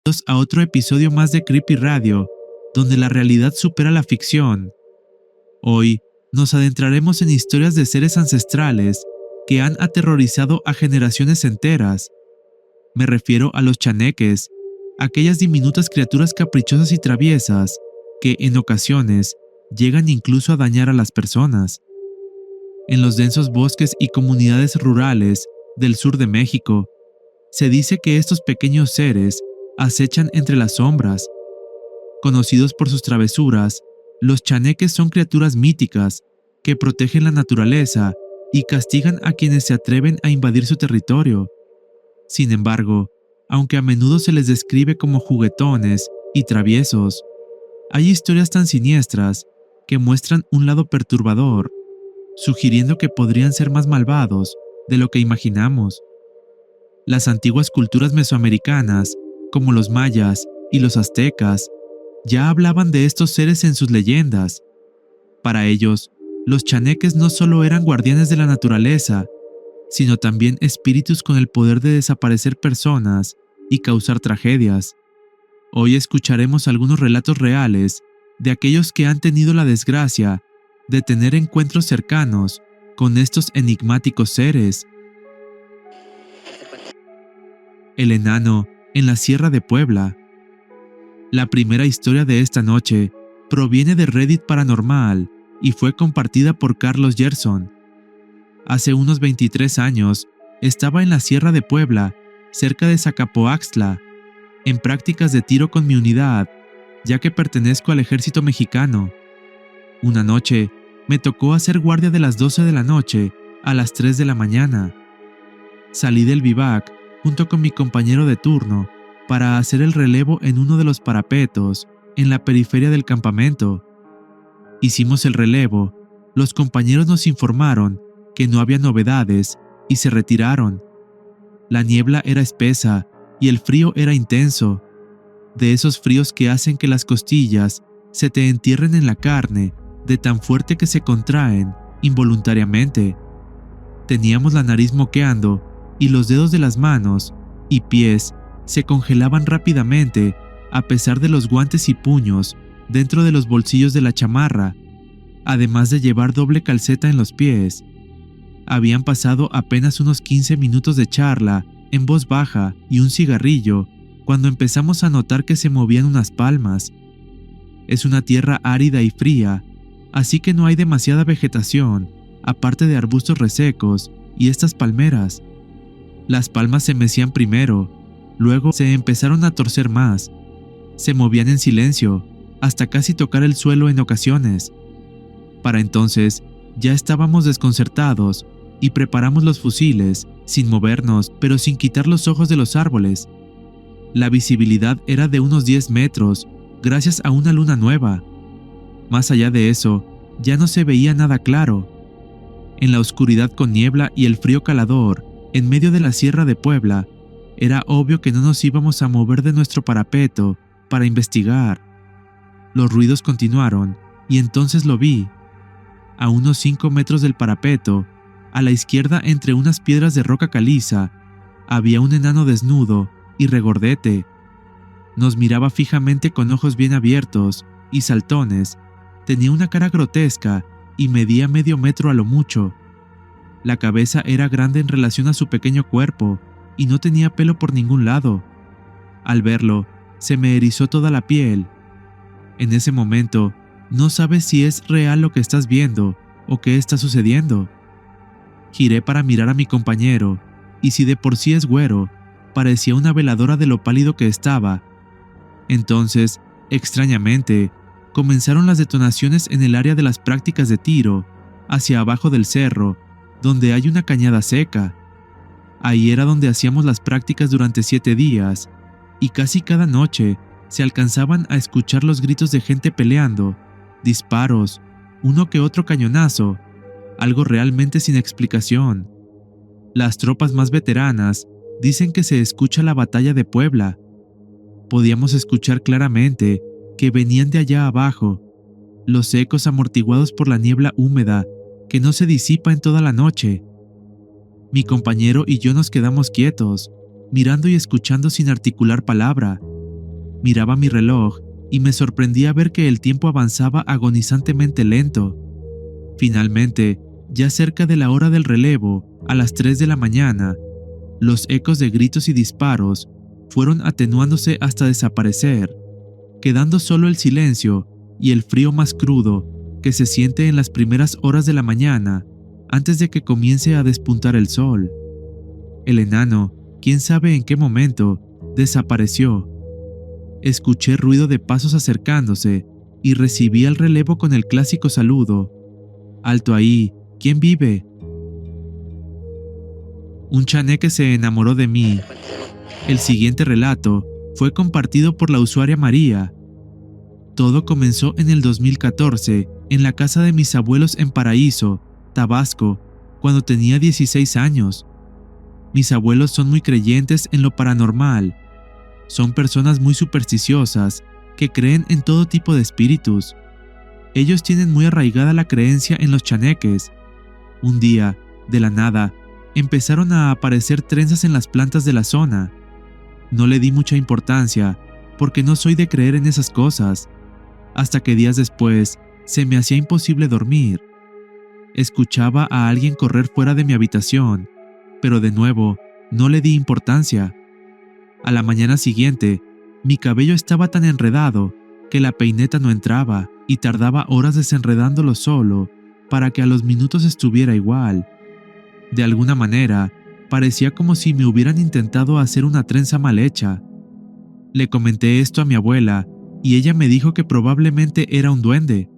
A otro episodio más de Creepy Radio, donde la realidad supera la ficción. Hoy nos adentraremos en historias de seres ancestrales que han aterrorizado a generaciones enteras. Me refiero a los chaneques, aquellas diminutas criaturas caprichosas y traviesas que en ocasiones llegan incluso a dañar a las personas. En los densos bosques y comunidades rurales del sur de México, se dice que estos pequeños seres acechan entre las sombras. Conocidos por sus travesuras, los chaneques son criaturas míticas que protegen la naturaleza y castigan a quienes se atreven a invadir su territorio. Sin embargo, aunque a menudo se les describe como juguetones y traviesos, hay historias tan siniestras que muestran un lado perturbador, sugiriendo que podrían ser más malvados de lo que imaginamos. Las antiguas culturas mesoamericanas, como los mayas y los aztecas, ya hablaban de estos seres en sus leyendas. Para ellos, los chaneques no solo eran guardianes de la naturaleza, sino también espíritus con el poder de desaparecer personas y causar tragedias. Hoy escucharemos algunos relatos reales de aquellos que han tenido la desgracia de tener encuentros cercanos con estos enigmáticos seres. El enano en la Sierra de Puebla. La primera historia de esta noche proviene de Reddit Paranormal y fue compartida por Carlos Gerson. Hace unos 23 años, estaba en la Sierra de Puebla, cerca de Zacapoaxtla, en prácticas de tiro con mi unidad, ya que pertenezco al ejército mexicano. Una noche, me tocó hacer guardia de las 12 de la noche a las 3 de la mañana. Salí del vivac junto con mi compañero de turno para hacer el relevo en uno de los parapetos en la periferia del campamento. Hicimos el relevo, los compañeros nos informaron que no había novedades y se retiraron. La niebla era espesa y el frío era intenso, de esos fríos que hacen que las costillas se te entierren en la carne de tan fuerte que se contraen involuntariamente. Teníamos la nariz moqueando y los dedos de las manos y pies se congelaban rápidamente a pesar de los guantes y puños dentro de los bolsillos de la chamarra, además de llevar doble calceta en los pies. Habían pasado apenas unos 15 minutos de charla en voz baja y un cigarrillo cuando empezamos a notar que se movían unas palmas. Es una tierra árida y fría, así que no hay demasiada vegetación, aparte de arbustos resecos y estas palmeras. Las palmas se mecían primero, luego se empezaron a torcer más. Se movían en silencio, hasta casi tocar el suelo en ocasiones. Para entonces, ya estábamos desconcertados y preparamos los fusiles, sin movernos, pero sin quitar los ojos de los árboles. La visibilidad era de unos 10 metros, gracias a una luna nueva. Más allá de eso, ya no se veía nada claro. En la oscuridad con niebla y el frío calador, en medio de la Sierra de Puebla, era obvio que no nos íbamos a mover de nuestro parapeto para investigar. Los ruidos continuaron y entonces lo vi. A unos 5 metros del parapeto, a la izquierda entre unas piedras de roca caliza, había un enano desnudo y regordete. Nos miraba fijamente con ojos bien abiertos y saltones. Tenía una cara grotesca y medía medio metro a lo mucho. La cabeza era grande en relación a su pequeño cuerpo y no tenía pelo por ningún lado. Al verlo, se me erizó toda la piel. En ese momento, no sabes si es real lo que estás viendo o qué está sucediendo. Giré para mirar a mi compañero, y si de por sí es güero, parecía una veladora de lo pálido que estaba. Entonces, extrañamente, comenzaron las detonaciones en el área de las prácticas de tiro, hacia abajo del cerro, donde hay una cañada seca. Ahí era donde hacíamos las prácticas durante 7 días, y casi cada noche se alcanzaban a escuchar los gritos de gente peleando, disparos, uno que otro cañonazo, algo realmente sin explicación. Las tropas más veteranas dicen que se escucha la batalla de Puebla. Podíamos escuchar claramente que venían de allá abajo, los ecos amortiguados por la niebla húmeda que no se disipa en toda la noche. Mi compañero y yo nos quedamos quietos, mirando y escuchando sin articular palabra. Miraba mi reloj y me sorprendía ver que el tiempo avanzaba agonizantemente lento. Finalmente, ya cerca de la hora del relevo, a las 3 de la mañana, los ecos de gritos y disparos fueron atenuándose hasta desaparecer, quedando solo el silencio y el frío más crudo que se siente en las primeras horas de la mañana antes de que comience a despuntar el sol. El enano, quién sabe en qué momento, desapareció. Escuché ruido de pasos acercándose y recibí el relevo con el clásico saludo: «Alto ahí, ¿quién vive?». Un chaneque se enamoró de mí. El siguiente relato fue compartido por la usuaria María. Todo comenzó en el 2014 en la casa de mis abuelos en Paraíso, Tabasco, cuando tenía 16 años. Mis abuelos son muy creyentes en lo paranormal. Son personas muy supersticiosas que creen en todo tipo de espíritus. Ellos tienen muy arraigada la creencia en los chaneques. Un día, de la nada, empezaron a aparecer trenzas en las plantas de la zona. No le di mucha importancia porque no soy de creer en esas cosas, hasta que días después se me hacía imposible dormir. Escuchaba a alguien correr fuera de mi habitación, pero de nuevo no le di importancia. A la mañana siguiente, mi cabello estaba tan enredado que la peineta no entraba y tardaba horas desenredándolo solo para que a los minutos estuviera igual. De alguna manera, parecía como si me hubieran intentado hacer una trenza mal hecha. Le comenté esto a mi abuela y ella me dijo que probablemente era un duende.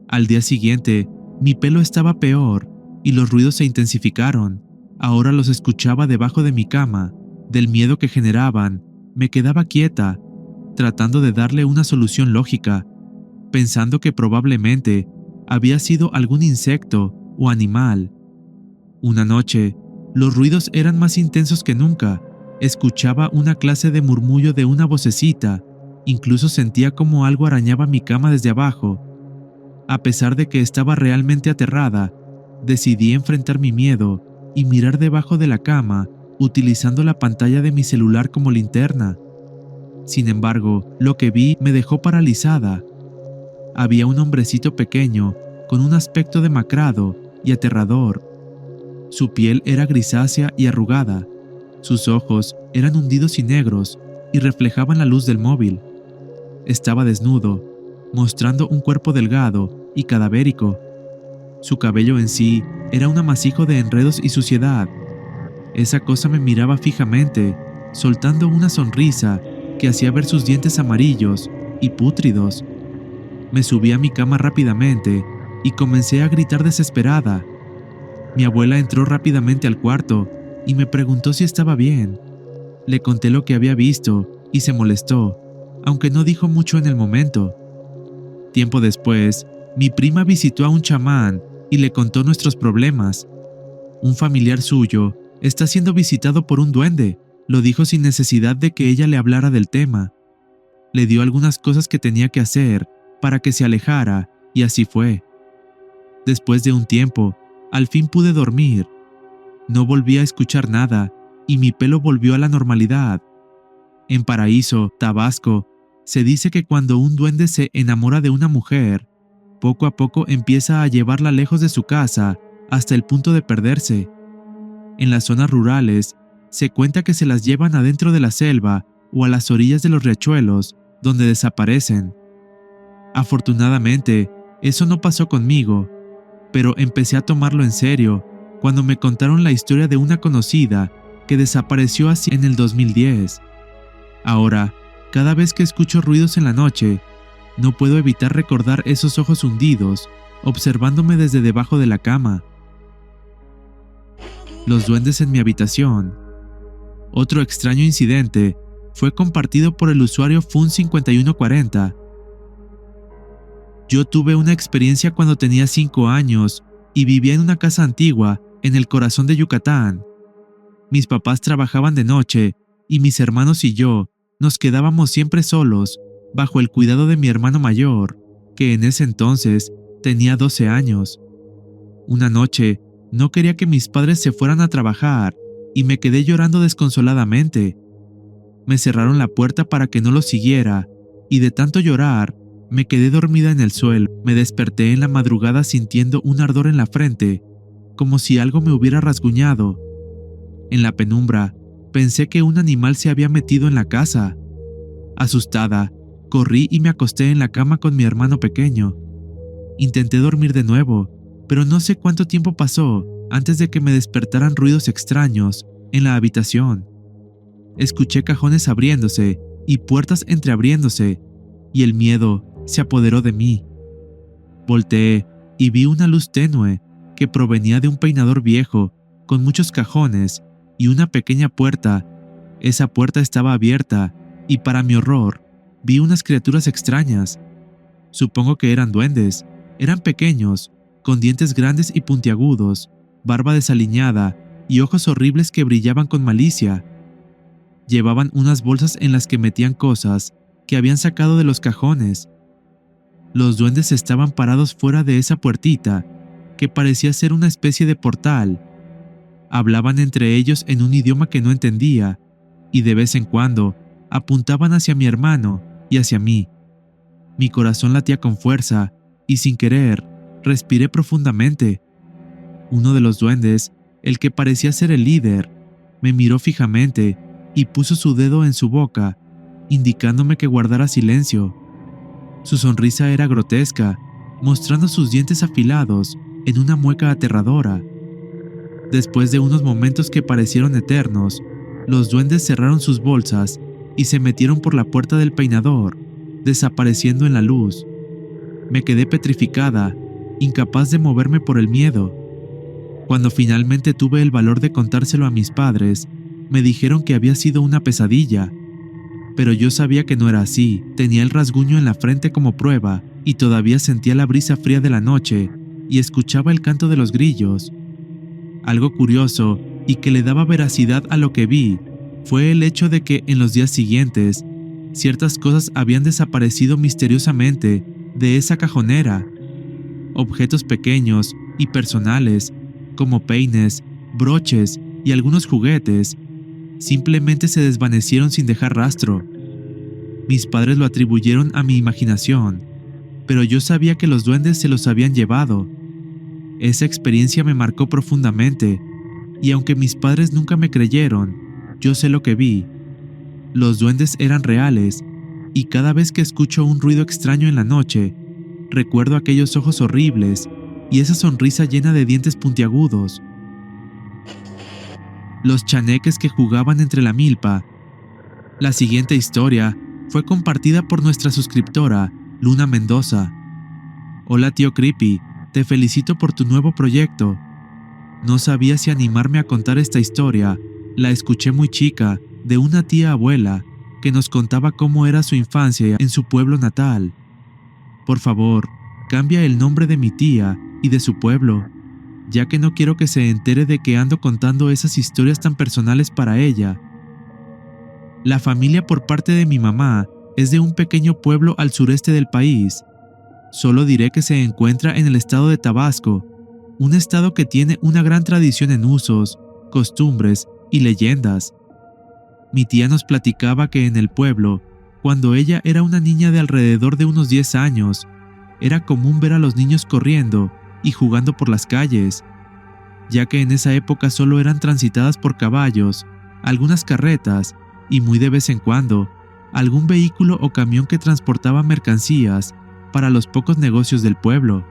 Al día siguiente, mi pelo estaba peor y los ruidos se intensificaron. Ahora los escuchaba debajo de mi cama. Del miedo que generaban, me quedaba quieta, tratando de darle una solución lógica, pensando que probablemente había sido algún insecto o animal. Una noche, los ruidos eran más intensos que nunca. Escuchaba una clase de murmullo de una vocecita, incluso sentía como algo arañaba mi cama desde abajo. A pesar de que estaba realmente aterrada, decidí enfrentar mi miedo y mirar debajo de la cama, utilizando la pantalla de mi celular como linterna. Sin embargo, lo que vi me dejó paralizada. Había un hombrecito pequeño, con un aspecto demacrado y aterrador. Su piel era grisácea y arrugada. Sus ojos eran hundidos y negros y reflejaban la luz del móvil. Estaba desnudo, mostrando un cuerpo delgado y cadavérico. Su cabello en sí era un amasijo de enredos y suciedad. Esa cosa me miraba fijamente, soltando una sonrisa que hacía ver sus dientes amarillos y pútridos. Me subí a mi cama rápidamente y comencé a gritar desesperada. Mi abuela entró rápidamente al cuarto y me preguntó si estaba bien. Le conté lo que había visto y se molestó, aunque no dijo mucho en el momento. Tiempo después, mi prima visitó a un chamán y le contó nuestros problemas. Un familiar suyo está siendo visitado por un duende, lo dijo sin necesidad de que ella le hablara del tema. Le dio algunas cosas que tenía que hacer para que se alejara y así fue. Después de un tiempo, al fin pude dormir. No volví a escuchar nada y mi pelo volvió a la normalidad. En Paraíso, Tabasco, se dice que cuando un duende se enamora de una mujer, poco a poco empieza a llevarla lejos de su casa hasta el punto de perderse. En las zonas rurales, se cuenta que se las llevan adentro de la selva o a las orillas de los riachuelos, donde desaparecen. Afortunadamente, eso no pasó conmigo, pero empecé a tomarlo en serio cuando me contaron la historia de una conocida que desapareció así en el 2010. Ahora, cada vez que escucho ruidos en la noche, no puedo evitar recordar esos ojos hundidos, observándome desde debajo de la cama. Los duendes en mi habitación. Otro extraño incidente fue compartido por el usuario Fun5140. Yo tuve una experiencia cuando tenía 5 años y vivía en una casa antigua en el corazón de Yucatán. Mis papás trabajaban de noche y mis hermanos y yo nos quedábamos siempre solos bajo el cuidado de mi hermano mayor, que en ese entonces tenía 12 años. Una noche no quería que mis padres se fueran a trabajar y me quedé llorando desconsoladamente. Me cerraron la puerta para que no los siguiera, y de tanto llorar, me quedé dormida en el suelo. Me desperté en la madrugada sintiendo un ardor en la frente, como si algo me hubiera rasguñado. En la penumbra, pensé que un animal se había metido en la casa. Asustada, corrí y me acosté en la cama con mi hermano pequeño. Intenté dormir de nuevo, pero no sé cuánto tiempo pasó antes de que me despertaran ruidos extraños en la habitación. Escuché cajones abriéndose y puertas entreabriéndose, y el miedo se apoderó de mí. Volteé y vi una luz tenue que provenía de un peinador viejo con muchos cajones y una pequeña puerta. Esa puerta estaba abierta y, para mi horror, vi unas criaturas extrañas. Supongo que eran duendes. Eran pequeños, con dientes grandes y puntiagudos, barba desaliñada y ojos horribles que brillaban con malicia. Llevaban unas bolsas en las que metían cosas que habían sacado de los cajones. Los duendes estaban parados fuera de esa puertita, que parecía ser una especie de portal. Hablaban entre ellos en un idioma que no entendía, y de vez en cuando apuntaban hacia mi hermano y hacia mí. Mi corazón latía con fuerza, y sin querer, respiré profundamente. Uno de los duendes, el que parecía ser el líder, me miró fijamente y puso su dedo en su boca, indicándome que guardara silencio. Su sonrisa era grotesca, mostrando sus dientes afilados en una mueca aterradora. Después de unos momentos que parecieron eternos, los duendes cerraron sus bolsas y se metieron por la puerta del peinador, desapareciendo en la luz. Me quedé petrificada, incapaz de moverme por el miedo. Cuando finalmente tuve el valor de contárselo a mis padres, me dijeron que había sido una pesadilla. Pero yo sabía que no era así. Tenía el rasguño en la frente como prueba, y todavía sentía la brisa fría de la noche y escuchaba el canto de los grillos. Algo curioso y que le daba veracidad a lo que vi fue el hecho de que en los días siguientes ciertas cosas habían desaparecido misteriosamente de esa cajonera. Objetos pequeños y personales, como peines, broches y algunos juguetes, simplemente se desvanecieron sin dejar rastro. Mis padres lo atribuyeron a mi imaginación, pero yo sabía que los duendes se los habían llevado. Esa experiencia me marcó profundamente, y aunque mis padres nunca me creyeron, yo sé lo que vi. Los duendes eran reales, y cada vez que escucho un ruido extraño en la noche, recuerdo aquellos ojos horribles y esa sonrisa llena de dientes puntiagudos. Los chaneques que jugaban entre la milpa. La siguiente historia fue compartida por nuestra suscriptora, Luna Mendoza. Hola tío Creepy, te felicito por tu nuevo proyecto. No sabía si animarme a contar esta historia. La escuché muy chica, de una tía abuela, que nos contaba cómo era su infancia en su pueblo natal. Por favor, cambia el nombre de mi tía y de su pueblo, ya que no quiero que se entere de que ando contando esas historias tan personales para ella. La familia por parte de mi mamá es de un pequeño pueblo al sureste del país. Solo diré que se encuentra en el estado de Tabasco, un estado que tiene una gran tradición en usos, costumbres y leyendas. Mi tía nos platicaba que en el pueblo, cuando ella era una niña de alrededor de unos 10 años, era común ver a los niños corriendo y jugando por las calles, ya que en esa época solo eran transitadas por caballos, algunas carretas y muy de vez en cuando algún vehículo o camión que transportaba mercancías para los pocos negocios del pueblo.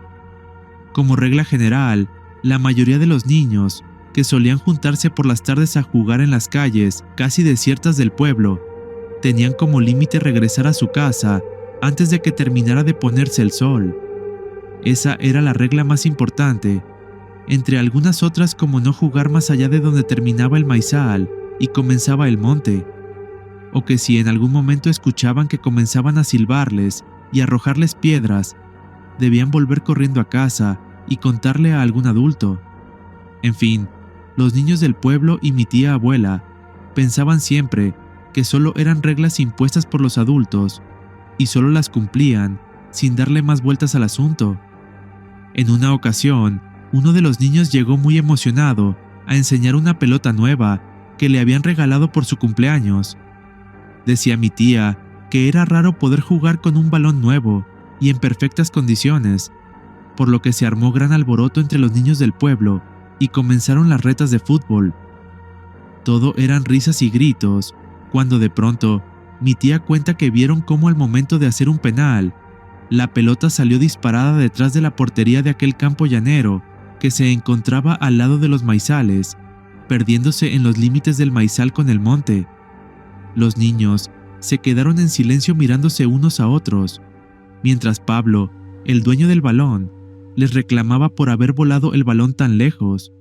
Como regla general, la mayoría de los niños, que solían juntarse por las tardes a jugar en las calles casi desiertas del pueblo, tenían como límite regresar a su casa antes de que terminara de ponerse el sol. Esa era la regla más importante, entre algunas otras como no jugar más allá de donde terminaba el maizal y comenzaba el monte, o que si en algún momento escuchaban que comenzaban a silbarles y arrojarles piedras, debían volver corriendo a casa y contarle a algún adulto. En fin, los niños del pueblo y mi tía abuela pensaban siempre que solo eran reglas impuestas por los adultos y solo las cumplían sin darle más vueltas al asunto. En una ocasión, uno de los niños llegó muy emocionado a enseñar una pelota nueva que le habían regalado por su cumpleaños. Decía mi tía que era raro poder jugar con un balón nuevo y en perfectas condiciones, por lo que se armó gran alboroto entre los niños del pueblo y comenzaron las retas de fútbol. Todo eran risas y gritos, cuando de pronto mi tía cuenta que vieron cómo al momento de hacer un penal, la pelota salió disparada detrás de la portería de aquel campo llanero que se encontraba al lado de los maizales, perdiéndose en los límites del maizal con el monte. Los niños se quedaron en silencio mirándose unos a otros, mientras Pablo, el dueño del balón, les reclamaba por haber volado el balón tan lejos,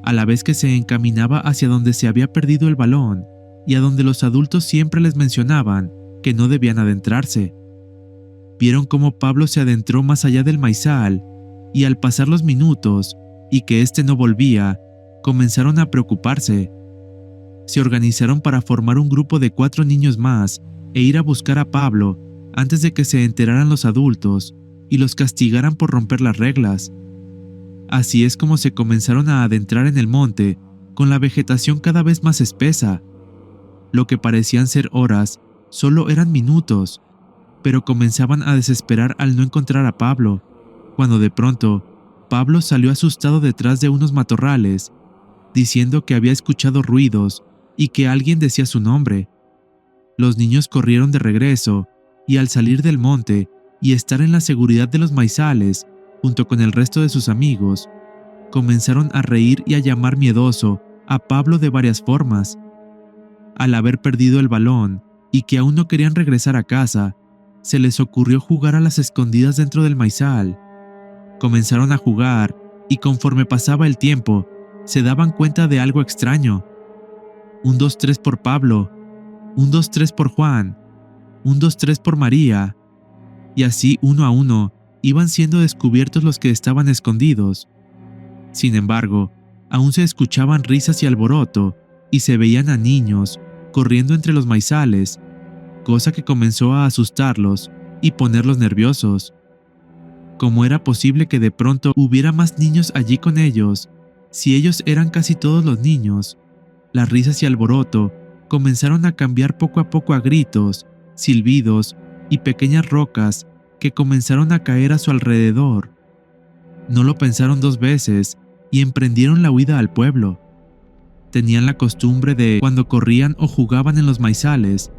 a la vez que se encaminaba hacia donde se había perdido el balón y a donde los adultos siempre les mencionaban que no debían adentrarse. Vieron cómo Pablo se adentró más allá del maizal y al pasar los minutos y que éste no volvía, comenzaron a preocuparse. Se organizaron para formar un grupo de 4 niños más e ir a buscar a Pablo antes de que se enteraran los adultos y los castigaran por romper las reglas. Así es como se comenzaron a adentrar en el monte, con la vegetación cada vez más espesa. Lo que parecían ser horas, solo eran minutos, pero comenzaban a desesperar al no encontrar a Pablo, cuando de pronto, Pablo salió asustado detrás de unos matorrales, diciendo que había escuchado ruidos y que alguien decía su nombre. Los niños corrieron de regreso, y al salir del monte y estar en la seguridad de los maizales, junto con el resto de sus amigos, comenzaron a reír y a llamar miedoso a Pablo de varias formas. Al haber perdido el balón y que aún no querían regresar a casa, se les ocurrió jugar a las escondidas dentro del maizal. Comenzaron a jugar y conforme pasaba el tiempo, se daban cuenta de algo extraño. 1, 2, 3 por Pablo, 1, 2, 3 por Juan, 1, 2, 3 por María, y así uno a uno iban siendo descubiertos los que estaban escondidos. Sin embargo, aún se escuchaban risas y alboroto, y se veían a niños corriendo entre los maizales, cosa que comenzó a asustarlos y ponerlos nerviosos. ¿Cómo era posible que de pronto hubiera más niños allí con ellos, si ellos eran casi todos los niños? Las risas y alboroto comenzaron a cambiar poco a poco a gritos, silbidos y pequeñas rocas que comenzaron a caer a su alrededor. No lo pensaron 2 veces y emprendieron la huida al pueblo. Tenían la costumbre de, cuando corrían o jugaban en los maizales,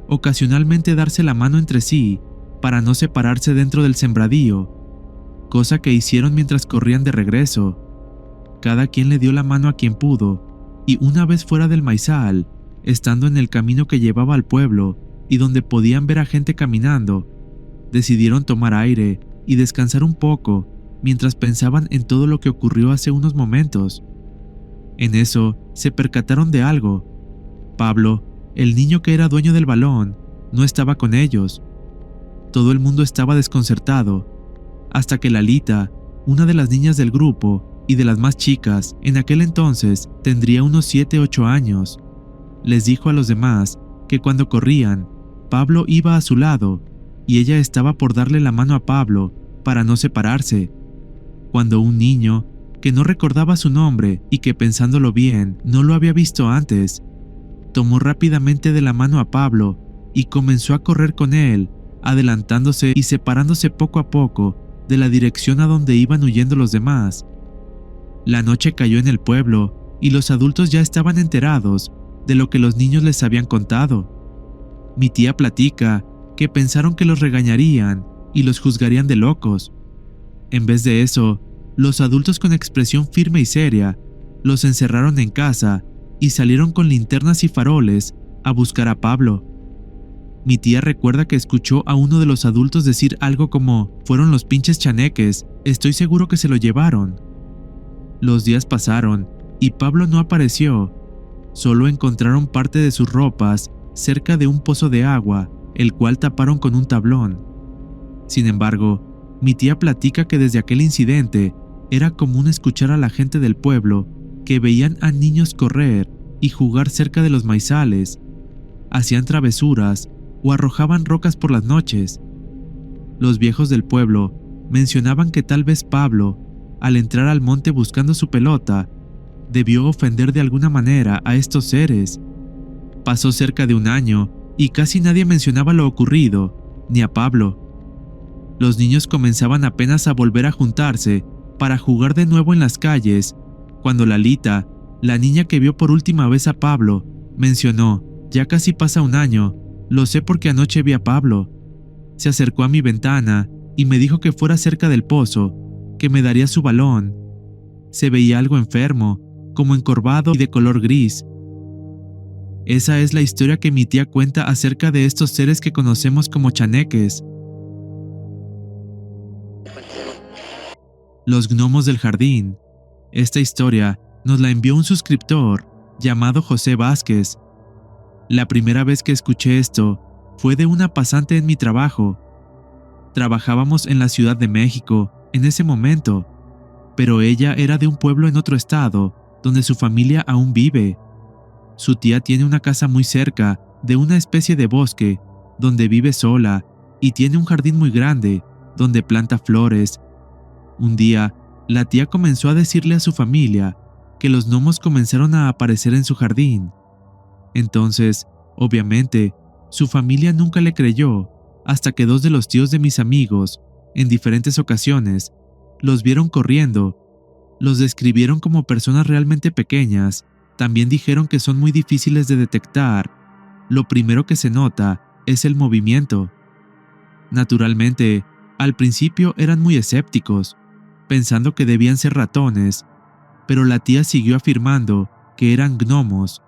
ocasionalmente darse la mano entre sí para no separarse dentro del sembradío, cosa que hicieron mientras corrían de regreso. Cada quien le dio la mano a quien pudo, y una vez fuera del maizal, estando en el camino que llevaba al pueblo y donde podían ver a gente caminando, decidieron tomar aire y descansar un poco mientras pensaban en todo lo que ocurrió hace unos momentos. En eso, se percataron de algo. Pablo, el niño que era dueño del balón, no estaba con ellos. Todo el mundo estaba desconcertado, hasta que Lalita, una de las niñas del grupo y de las más chicas, en aquel entonces tendría unos 7 u 8 años, les dijo a los demás que cuando corrían, Pablo iba a su lado y ella estaba por darle la mano a Pablo para no separarse, cuando un niño, que no recordaba su nombre y que pensándolo bien no lo había visto antes, tomó rápidamente de la mano a Pablo y comenzó a correr con él, adelantándose y separándose poco a poco de la dirección a donde iban huyendo los demás. La noche cayó en el pueblo y los adultos ya estaban enterados de lo que los niños les habían contado. Mi tía platica que pensaron que los regañarían y los juzgarían de locos. En vez de eso, los adultos con expresión firme y seria los encerraron en casa y salieron con linternas y faroles a buscar a Pablo. Mi tía recuerda que escuchó a uno de los adultos decir algo como: "Fueron los pinches chaneques, estoy seguro que se lo llevaron". Los días pasaron y Pablo no apareció. Solo encontraron parte de sus ropas cerca de un pozo de agua, el cual taparon con un tablón. Sin embargo, mi tía platica que desde aquel incidente era común escuchar a la gente del pueblo que veían a niños correr y jugar cerca de los maizales, hacían travesuras o arrojaban rocas por las noches. Los viejos del pueblo mencionaban que tal vez Pablo, al entrar al monte buscando su pelota, debió ofender de alguna manera a estos seres. Pasó cerca de un año y casi nadie mencionaba lo ocurrido, ni a Pablo. Los niños comenzaban apenas a volver a juntarse para jugar de nuevo en las calles, cuando Lalita, la niña que vio por última vez a Pablo, mencionó: «Ya casi pasa un año, lo sé porque anoche vi a Pablo». Se acercó a mi ventana y me dijo que fuera cerca del pozo, que me daría su balón. Se veía algo enfermo, como encorvado y de color gris. Esa es la historia que mi tía cuenta acerca de estos seres que conocemos como chaneques. Los gnomos del jardín. Esta historia nos la envió un suscriptor llamado José Vázquez. La primera vez que escuché esto fue de una pasante en mi trabajo. Trabajábamos en la Ciudad de México en ese momento, pero ella era de un pueblo en otro estado, donde su familia aún vive. Su tía tiene una casa muy cerca de una especie de bosque, donde vive sola, y tiene un jardín muy grande, donde planta flores. Un día, la tía comenzó a decirle a su familia que los gnomos comenzaron a aparecer en su jardín. Entonces, obviamente, su familia nunca le creyó, hasta que dos de los tíos de mis amigos, en diferentes ocasiones, los vieron corriendo. Los describieron como personas realmente pequeñas. También dijeron que son muy difíciles de detectar. Lo primero que se nota es el movimiento. Naturalmente, al principio eran muy escépticos, pensando que debían ser ratones, pero la tía siguió afirmando que eran gnomos,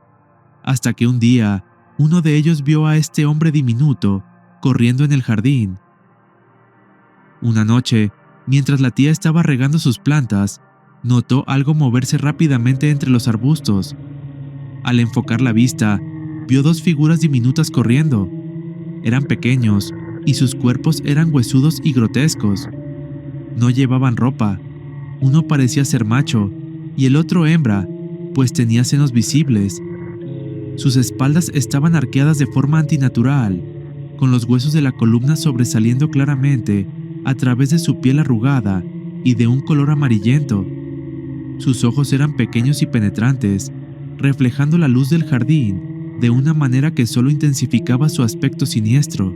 hasta que un día uno de ellos vio a este hombre diminuto corriendo en el jardín. Una noche, mientras la tía estaba regando sus plantas, notó algo moverse rápidamente entre los arbustos. Al enfocar la vista, vio dos figuras diminutas corriendo. Eran pequeños y sus cuerpos eran huesudos y grotescos. No llevaban ropa. Uno parecía ser macho y el otro hembra, pues tenía senos visibles. Sus espaldas estaban arqueadas de forma antinatural, con los huesos de la columna sobresaliendo claramente a través de su piel arrugada y de un color amarillento. Sus ojos eran pequeños y penetrantes, reflejando la luz del jardín de una manera que solo intensificaba su aspecto siniestro.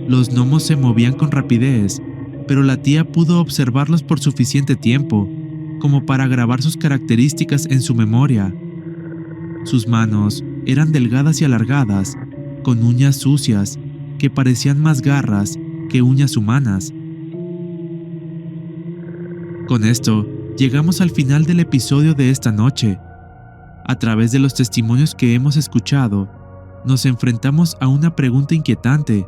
Los gnomos se movían con rapidez, pero la tía pudo observarlos por suficiente tiempo como para grabar sus características en su memoria. Sus manos eran delgadas y alargadas, con uñas sucias que parecían más garras que uñas humanas. Con esto, llegamos al final del episodio de esta noche. A través de los testimonios que hemos escuchado, nos enfrentamos a una pregunta inquietante.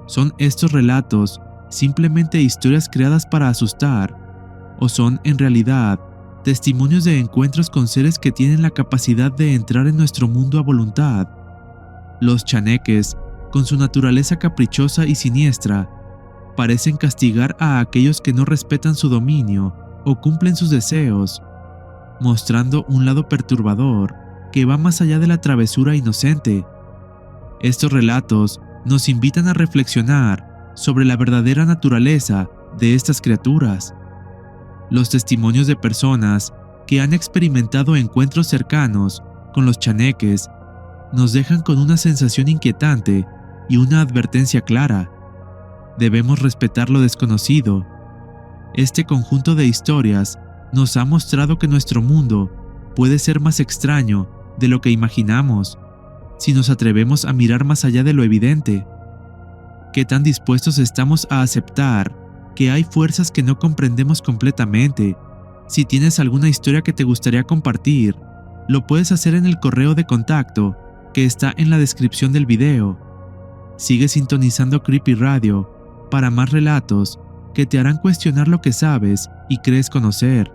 ¿Son estos relatos simplemente historias creadas para asustar, o son, en realidad, testimonios de encuentros con seres que tienen la capacidad de entrar en nuestro mundo a voluntad? Los chaneques, con su naturaleza caprichosa y siniestra, parecen castigar a aquellos que no respetan su dominio o cumplen sus deseos, mostrando un lado perturbador que va más allá de la travesura inocente. Estos relatos nos invitan a reflexionar sobre la verdadera naturaleza de estas criaturas. Los testimonios de personas que han experimentado encuentros cercanos con los chaneques nos dejan con una sensación inquietante y una advertencia clara. Debemos respetar lo desconocido. Este conjunto de historias nos ha mostrado que nuestro mundo puede ser más extraño de lo que imaginamos si nos atrevemos a mirar más allá de lo evidente. ¿Qué tan dispuestos estamos a aceptar que hay fuerzas que no comprendemos completamente? Si tienes alguna historia que te gustaría compartir, lo puedes hacer en el correo de contacto que está en la descripción del video. Sigue sintonizando Creepy Radio para más relatos que te harán cuestionar lo que sabes y crees conocer.